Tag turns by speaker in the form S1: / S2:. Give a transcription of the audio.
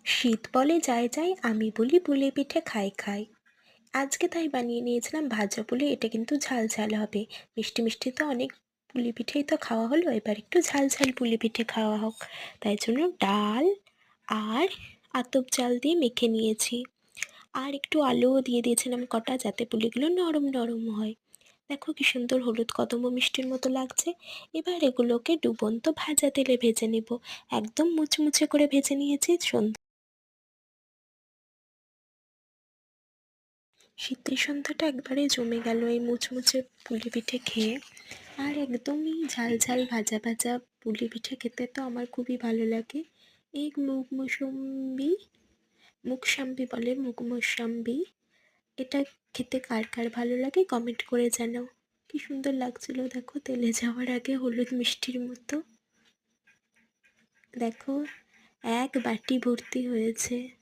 S1: শীত বলে যায় যায়, আমি বলি পুলি পিঠে খাই খাই। আজকে তাই বানিয়ে নিয়েছিলাম ভাজা পুলি। এটা কিন্তু ঝাল ঝাল হবে। মিষ্টি মিষ্টি তো অনেক পুলি পিঠেই তো খাওয়া হলো, এবার একটু ঝাল ঝাল পুলি পিঠে খাওয়া হোক। তাই জন্য ডাল আর আতপ চাল দিয়ে মেখে নিয়েছি। আর একটু আলুও দিয়ে দিয়েছিলাম কটা, যাতে পুলিগুলো নরম নরম হয়। দেখো কি সুন্দর হলুদ কদম্ব মিষ্টির মতো লাগছে। এবার এগুলোকে ডুবন্ত ভাজা তেলে ভেজে নেব। একদম মুচমুচে করে ভেজে নিয়েছি। শীতের সন্ধ্যাটা একবারে জমে গেল এই মুচমুচে পুলি পিঠে খেয়ে। আর একদমই ঝাল ঝাল ভাজা ভাজা পুলি পিঠে খেতে তো আমার খুবই ভালো লাগে। এই মুকসাম্বি বলে, মুসমবি। এটা খেতে কার কার ভালো লাগে কমেন্ট করে জানাও। কি সুন্দর লাগছিল দেখো, তেলে যাওয়ার আগে হলুদ মিষ্টির মতো। দেখো, এক বাটি ভর্তি হয়েছে।